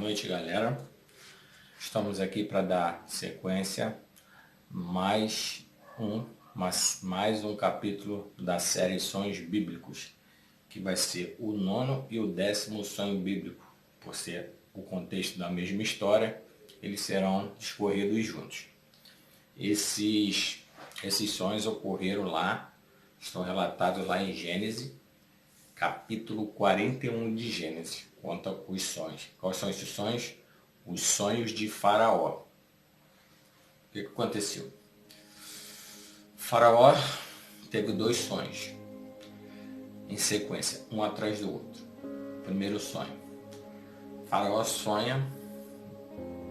noite, galera. Estamos aqui para dar sequência mais um capítulo da série Sonhos Bíblicos, que vai ser o 9º e o 10º sonho bíblico. Por ser o contexto da mesma história, eles serão discorridos juntos. Esses sonhos ocorreram lá, estão relatados lá em Gênesis, capítulo 41 de Gênesis. Conta os sonhos. Quais são esses sonhos? Os sonhos de Faraó. O que aconteceu? Faraó teve 2 sonhos em sequência, um atrás do outro. Primeiro sonho. Faraó sonha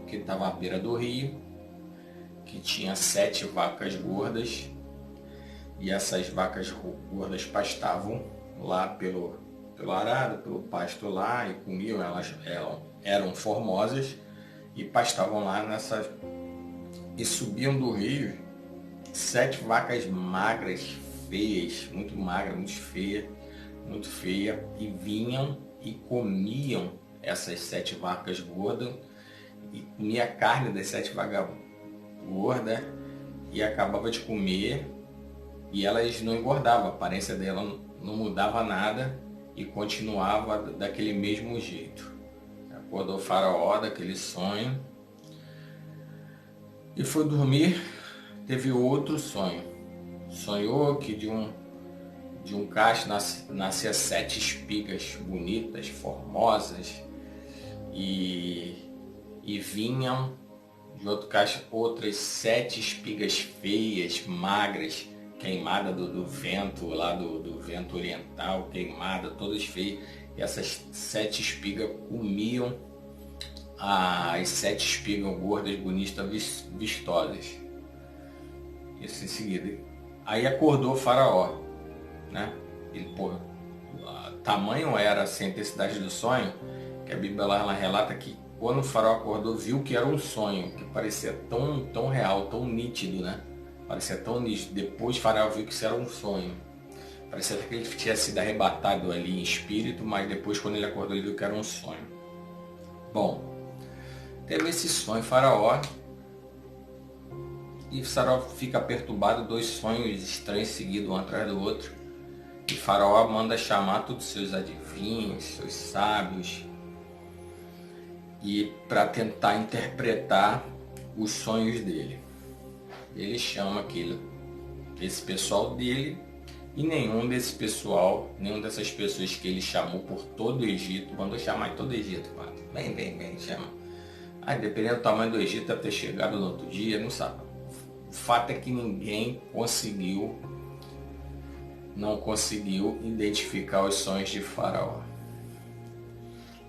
que estava à beira do rio, que tinha 7 vacas gordas, e essas vacas gordas pastavam lá pelo arado, pelo pasto lá, e comiam. Elas eram formosas e pastavam lá e subiam do rio 7 vacas magras, feias, muito magras, muito feia, e vinham e comiam essas 7 vacas gordas, e comia a carne das 7 vacas gordas, e acabava de comer, e elas não engordavam, a aparência dela não mudava nada e continuava daquele mesmo jeito. Acordou o Faraó daquele sonho e foi dormir. Teve outro sonho. Sonhou que de um cacho nascia 7 espigas bonitas, formosas, e vinham de outro cacho outras 7 espigas feias, magras, queimada do vento, lá do vento oriental, queimada, todas feias. E essas 7 espigas comiam as 7 espigas gordas, bonitas, vistosas. Isso em seguida. Aí acordou o Faraó, né? Ele, tamanho era assim, a intensidade do sonho, que a Bíblia ela relata que quando o Faraó acordou, viu que era um sonho, que parecia tão real, tão nítido, né? Parecia tão nítido. Depois o Faraó viu que isso era um sonho. Parecia até que ele tinha sido arrebatado ali em espírito, mas depois, quando ele acordou, ele viu que era um sonho. Bom, teve esse sonho, Faraó, e o Faraó fica perturbado, 2 sonhos estranhos seguidos um atrás do outro. E Faraó manda chamar todos os seus adivinhos, seus sábios, e para tentar interpretar os sonhos dele. Ele chama esse pessoal dele, e nenhum dessas pessoas que ele chamou por todo o Egito, mandou chamar em todo o Egito, vem, chama. Aí, dependendo do tamanho do Egito, até chegado no outro dia, não sabe. O fato é que ninguém não conseguiu identificar os sonhos de Faraó.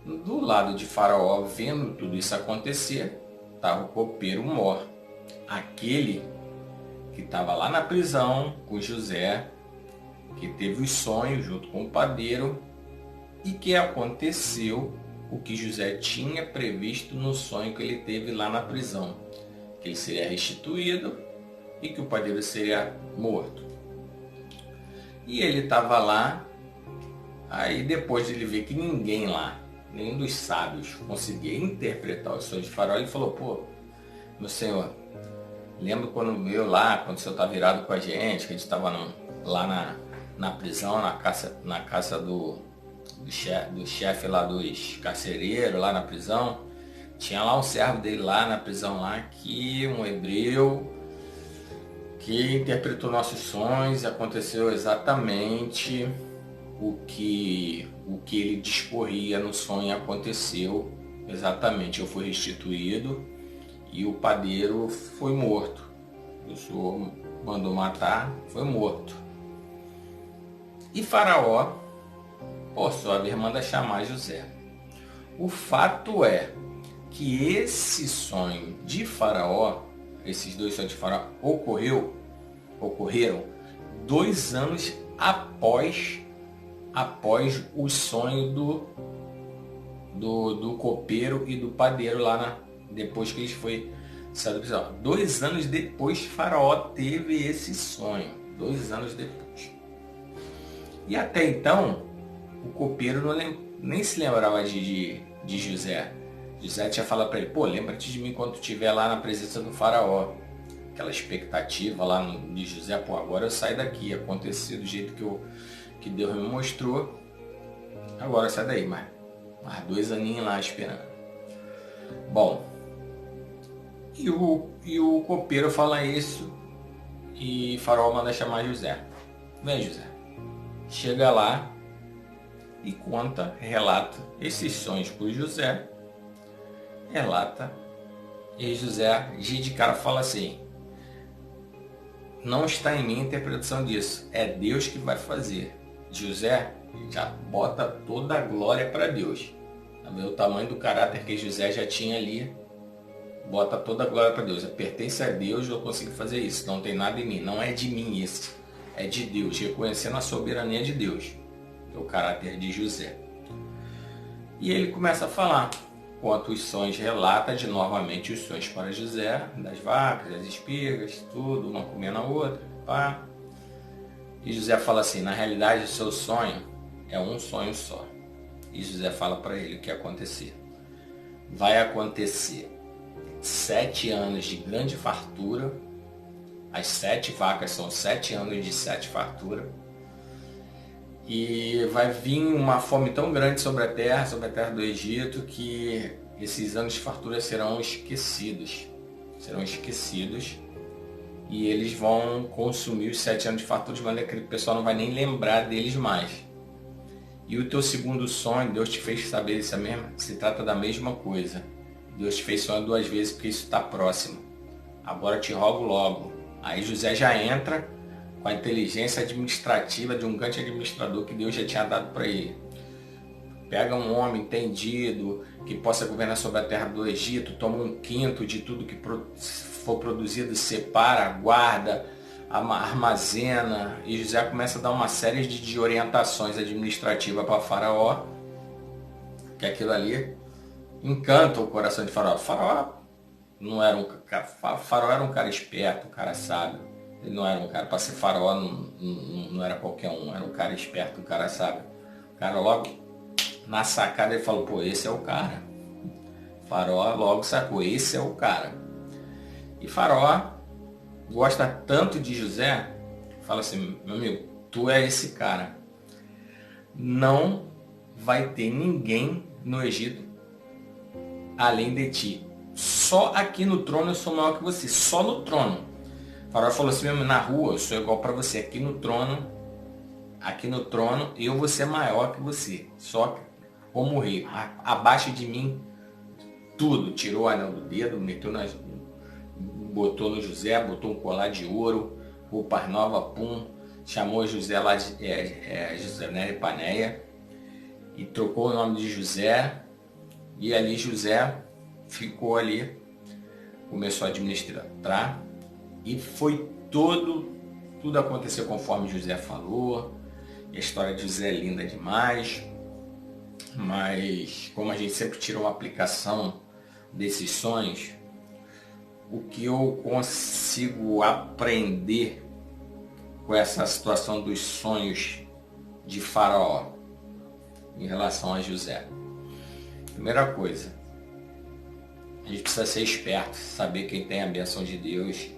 Do lado de Faraó, vendo tudo isso acontecer, estava o copeiro Mor, aquele que estava lá na prisão com José, que teve os sonhos junto com o padeiro, e que aconteceu o que José tinha previsto no sonho que ele teve lá na prisão, que ele seria restituído e que o padeiro seria morto. E ele estava lá, aí depois de ele ver que ninguém lá, nenhum dos sábios conseguia interpretar os sonhos de Faraó, ele falou: meu senhor, lembra quando o senhor estava virado com a gente, que a gente estava lá na prisão, na caça do chefe lá dos carcereiros, lá na prisão? Tinha lá um servo dele lá na prisão, um hebreu, que interpretou nossos sonhos, e aconteceu exatamente o que ele discorria no sonho. Aconteceu exatamente. Eu fui restituído e o padeiro foi morto. O senhor mandou matar, foi morto. E Faraó, por sua vez, manda chamar José. O fato é que esse sonho de Faraó, esses 2 sonhos de Faraó, ocorreram 2 anos após o sonho do copeiro e do padeiro depois que eles foi saído da prisão. 2 anos depois, Faraó teve esse sonho. 2 anos depois. E até então, o copeiro nem se lembrava de José. José tinha falado para ele, pô, lembra-te de mim quando tu estiver lá na presença do faraó. Aquela expectativa lá de José, pô, agora eu saio daqui, acontecer do jeito que Deus me mostrou, agora sai daí, mais 2 aninhos lá esperando. Bom, e o copeiro fala isso e Faraó manda chamar José. Vem, José. Chega lá e conta, relata esses sonhos para José. Relata. E José, de cara, fala assim, não está em mim a interpretação disso, é Deus que vai fazer. José já bota toda a glória para Deus. O tamanho do caráter que José já tinha ali, bota toda a glória para Deus. Pertence a Deus, eu consigo fazer isso. Não tem nada em mim, não é de mim isso. É de Deus, reconhecendo a soberania de Deus. É o caráter de José. E ele começa a falar. Conta os sonhos, relata de novamente os sonhos para José, das vacas, das espigas, tudo, uma comendo a outra. Pá. E José fala assim, na realidade o seu sonho é um sonho só. E José fala para ele o que ia acontecer. Vai acontecer 7 anos de grande fartura. As 7 vacas são 7 anos de 7 fartura. E vai vir uma fome tão grande sobre a terra do Egito, que esses anos de fartura serão esquecidos. E eles vão consumir os 7 anos de fartura de maneira que o pessoal não vai nem lembrar deles mais. E o teu segundo sonho, Deus te fez saber isso mesmo, se trata da mesma coisa. Deus te fez sonho 2 vezes porque isso está próximo. Agora te rogo logo. Aí José já entra com a inteligência administrativa de um grande administrador que Deus já tinha dado para ele. Pega um homem entendido, que possa governar sobre a terra do Egito, toma 1/5 de tudo que for produzido, separa, guarda, armazena. E José começa a dar uma série de orientações administrativas para Faraó, que aquilo ali encanta o coração de Faraó. Faraó era um cara esperto, um cara sábio. Ele não era um cara, para ser faraó não era qualquer um, era um cara esperto, um cara sábio. O cara logo, na sacada, ele falou, pô, esse é o cara. Faraó logo sacou, esse é o cara. E Faraó gosta tanto de José, fala assim, meu amigo, tu é esse cara. Não vai ter ninguém no Egito além de ti. Só aqui no trono eu sou maior que você, só no trono. O Faraó falou assim mesmo, na rua eu sou igual para você, aqui no trono eu vou ser maior que você, só como rei, abaixo de mim tudo. Tirou o anel do dedo, botou no José, botou um colar de ouro, roupas novas, pum, chamou José lá de José de Paneia e trocou o nome de José, e ali José ficou ali, começou a administrar. E foi tudo aconteceu conforme José falou. A história de José é linda demais. Mas como a gente sempre tira uma aplicação desses sonhos, o que eu consigo aprender com essa situação dos sonhos de Faraó em relação a José? Primeira coisa, a gente precisa ser esperto, saber quem tem a bênção de Deus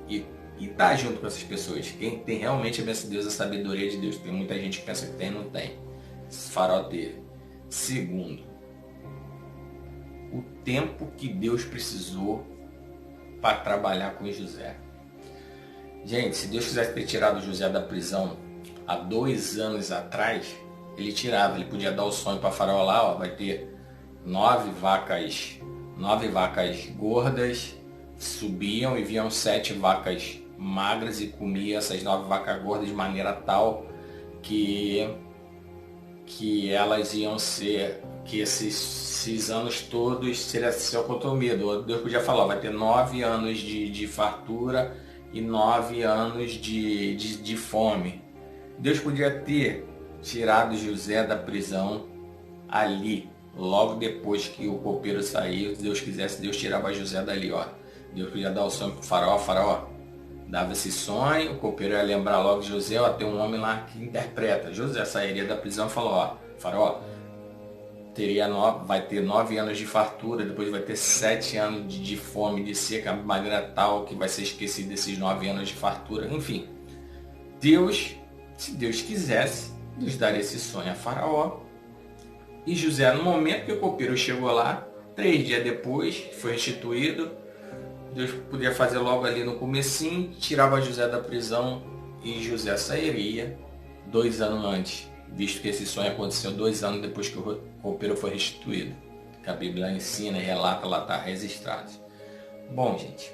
e estar junto com essas pessoas. Quem tem realmente a bênção de Deus, a sabedoria de Deus. Tem muita gente que pensa que tem e não tem. Faraó teve. Segundo, o tempo que Deus precisou para trabalhar com José. Gente, se Deus quisesse ter tirado José da prisão há 2 anos atrás, ele tirava. Ele podia dar o sonho para Faraó lá, ó, vai ter 9 vacas gordas, subiam e viam 7 vacas magras e comia essas 9 vacas gordas de maneira tal que elas iam ser, que esses anos todos seria seu consumido. Deus podia falar, vai ter 9 anos de fartura e 9 anos de fome. Deus podia ter tirado José da prisão ali, logo depois que o copeiro saiu. Se Deus quisesse, Deus tirava José dali, ó. Deus podia dar o sonho pro Faraó, dava esse sonho, o copeiro ia lembrar logo de José, ó, tem um homem lá que interpreta. José sairia da prisão e falou, ó, Faraó, vai ter 9 anos de fartura, depois vai ter 7 anos de fome, de seca, de maneira tal que vai ser esquecido esses 9 anos de fartura. Enfim, Deus, se Deus quisesse, Deus daria esse sonho a Faraó. E José, no momento que o copeiro chegou lá, 3 dias depois, foi restituído, Deus podia fazer logo ali no comecinho, tirava José da prisão e José sairia 2 anos antes, visto que esse sonho aconteceu 2 anos depois que o copeiro foi restituído. Que a Bíblia ensina e relata, lá está registrado. Bom, gente,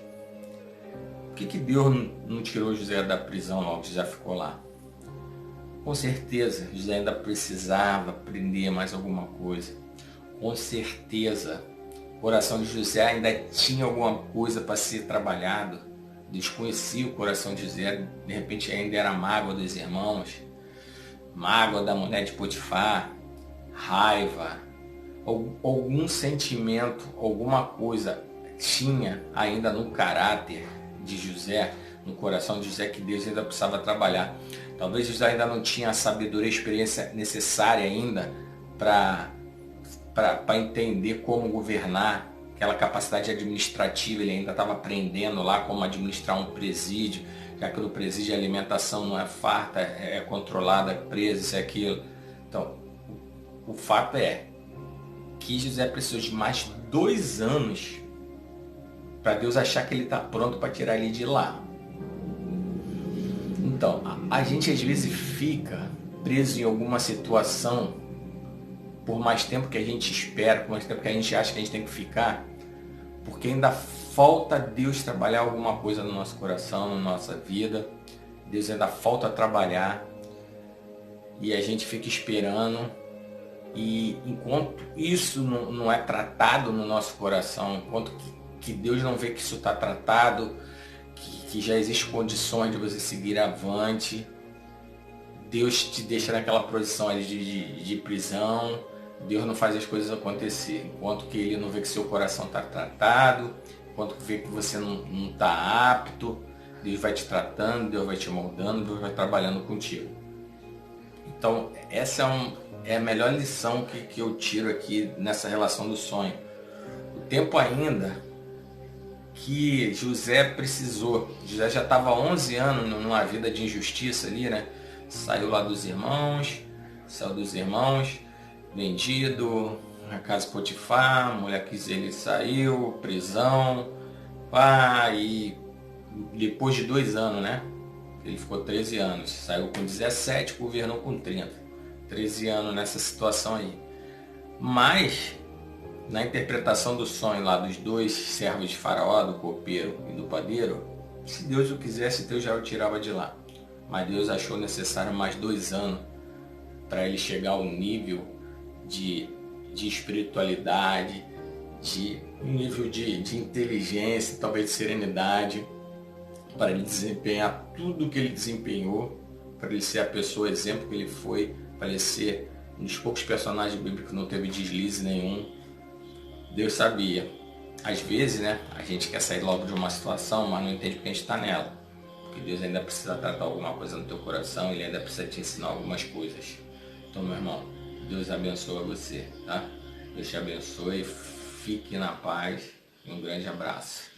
por que Deus não tirou José da prisão logo que já ficou lá? Com certeza, José ainda precisava aprender mais alguma coisa. Com certeza, o coração de José ainda tinha alguma coisa para ser trabalhado. Deus conhecia o coração de José, de repente ainda era mágoa dos irmãos, mágoa da mulher de Potifar, raiva, algum sentimento, alguma coisa tinha ainda no caráter de José, no coração de José, que Deus ainda precisava trabalhar. Talvez José ainda não tinha a sabedoria e experiência necessária ainda para entender como governar, aquela capacidade administrativa. Ele ainda estava aprendendo lá como administrar um presídio, já que no presídio a alimentação não é farta, é controlada, preso, isso e aquilo. Então, o fato é que José precisou de mais 2 anos para Deus achar que ele está pronto para tirar ele de lá. Então, a gente às vezes fica preso em alguma situação por mais tempo que a gente espera, por mais tempo que a gente acha que a gente tem que ficar, porque ainda falta Deus trabalhar alguma coisa no nosso coração, na nossa vida. Deus ainda falta trabalhar e a gente fica esperando. E enquanto isso não é tratado no nosso coração, enquanto que Deus não vê que isso está tratado, que já existem condições de você seguir avante, Deus te deixa naquela posição ali de prisão. Deus não faz as coisas acontecer, enquanto que Ele não vê que seu coração está tratado, enquanto que vê que você não está apto. Deus vai te tratando, Deus vai te moldando, Deus vai trabalhando contigo. Então essa é a melhor lição que eu tiro aqui nessa relação do sonho. O tempo ainda que José precisou, José já estava 11 anos numa vida de injustiça ali, né? Saiu lá dos irmãos, vendido, na casa de Potifar, a mulher quis ele, saiu, prisão, e depois de 2 anos, né? Ele ficou 13 anos, saiu com 17, governou com 30. 13 anos nessa situação aí. Mas, na interpretação do sonho lá dos 2 servos de Faraó, do copeiro e do padeiro, se Deus o quisesse, Deus já o tirava de lá. Mas Deus achou necessário mais 2 anos para ele chegar ao nível de espiritualidade, de nível de inteligência, talvez de serenidade, para ele desempenhar tudo o que ele desempenhou, para ele ser a pessoa exemplo que ele foi, para ele ser um dos poucos personagens bíblicos que não teve deslize nenhum. Deus sabia. Às vezes, né, a gente quer sair logo de uma situação, mas não entende porque a gente está nela. Porque Deus ainda precisa tratar alguma coisa no teu coração, Ele ainda precisa te ensinar algumas coisas. Então, meu irmão, Deus abençoe você, tá? Deus te abençoe, fique na paz e um grande abraço.